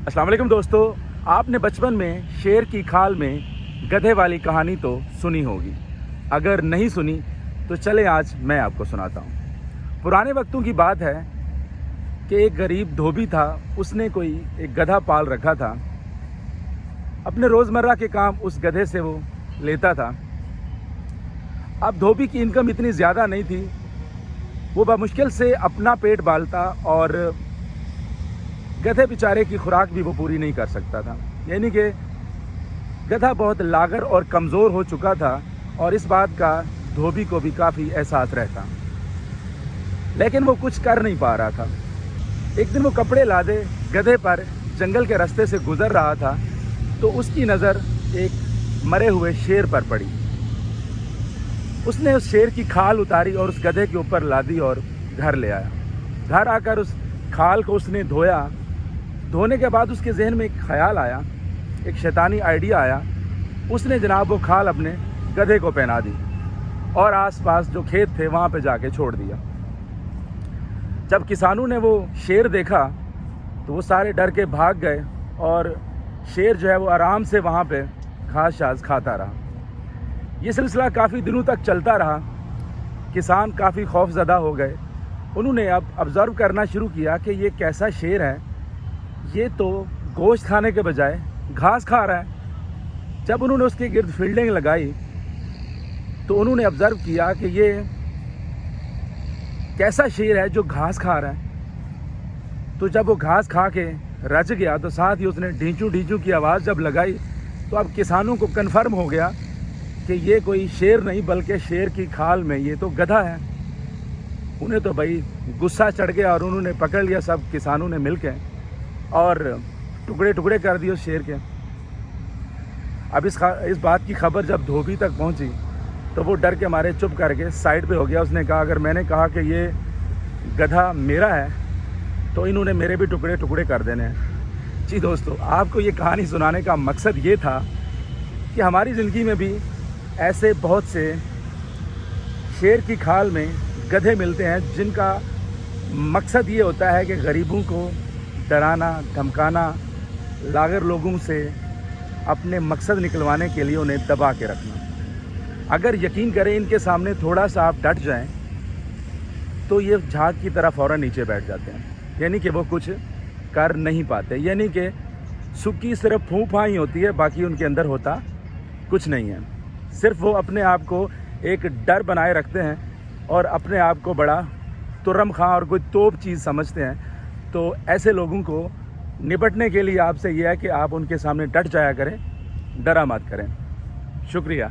अस्सलाम वालेकुम दोस्तों, आपने बचपन में शेर की खाल में गधे वाली कहानी तो सुनी होगी। अगर नहीं सुनी तो चले आज मैं आपको सुनाता हूँ। पुराने वक्तों की बात है कि एक गरीब धोबी था। उसने कोई एक गधा पाल रखा था। अपने रोज़मर्रा के काम उस गधे से वो लेता था। अब धोबी की इनकम इतनी ज़्यादा नहीं थी, वो बमुश्किल से अपना पेट पालता और गधे बेचारे की खुराक भी वो पूरी नहीं कर सकता था। यानी कि गधा बहुत लागर और कमज़ोर हो चुका था और इस बात का धोबी को भी काफ़ी एहसास रहता, लेकिन वो कुछ कर नहीं पा रहा था। एक दिन वो कपड़े लादे गधे पर जंगल के रास्ते से गुज़र रहा था तो उसकी नज़र एक मरे हुए शेर पर पड़ी। उसने उस शेर की खाल उतारी और उस गधे के ऊपर लादी और घर ले आया। घर आकर उस खाल को उसने धोया। धोने के बाद उसके जहन में एक ख्याल आया, एक शैतानी आइडिया आया। उसने जनाब वो खाल अपने गधे को पहना दी और आसपास जो खेत थे वहाँ पे जाके छोड़ दिया। जब किसानों ने वो शेर देखा तो वो सारे डर के भाग गए और शेर जो है वो आराम से वहाँ पे घास शास खाता रहा। ये सिलसिला काफ़ी दिनों तक चलता रहा। किसान काफ़ी खौफज़दा हो गए। उन्होंने अब ऑब्ज़र्व करना शुरू किया कि ये कैसा शेर है, ये तो गोश्त खाने के बजाय घास खा रहा है। जब उन्होंने उसके गिर्द फील्डिंग लगाई तो उन्होंने ऑब्ज़र्व किया कि ये कैसा शेर है जो घास खा रहा है। तो जब वो घास खा के रच गया तो साथ ही उसने ढींचू ढींचू की आवाज़ जब लगाई तो अब किसानों को कन्फर्म हो गया कि ये कोई शेर नहीं बल्कि शेर की खाल में ये तो गधा है। उन्हें तो भाई गुस्सा चढ़ गया और उन्होंने पकड़ लिया, सब किसानों ने मिलकर, और टुकड़े टुकड़े कर दिए उस शेर के। अब इस बात की खबर जब धोबी तक पहुंची तो वो डर के मारे चुप करके साइड पे हो गया। उसने कहा अगर मैंने कहा कि ये गधा मेरा है तो इन्होंने मेरे भी टुकड़े टुकड़े कर देने हैं। जी दोस्तों, आपको ये कहानी सुनाने का मकसद ये था कि हमारी ज़िंदगी में भी ऐसे बहुत से शेर की खाल में गधे मिलते हैं जिनका मकसद ये होता है कि गरीबों को डराना, धमकाना, लागर लोगों से अपने मकसद निकलवाने के लिए उन्हें दबा के रखना। अगर यकीन करें इनके सामने थोड़ा सा आप डट जाएं तो ये झाग की तरह फ़ौरन नीचे बैठ जाते हैं। यानी कि वो कुछ कर नहीं पाते। यानी कि सूखी सिर्फ फूंफा ही होती है, बाकी उनके अंदर होता कुछ नहीं है। सिर्फ वो अपने आप को एक डर बनाए रखते हैं और अपने आप को बड़ा तुर्रम खां और कोई तोप चीज़ समझते हैं। तो ऐसे लोगों को निपटने के लिए आपसे यह है कि आप उनके सामने डट जाया करें, डरा मत करें। शुक्रिया।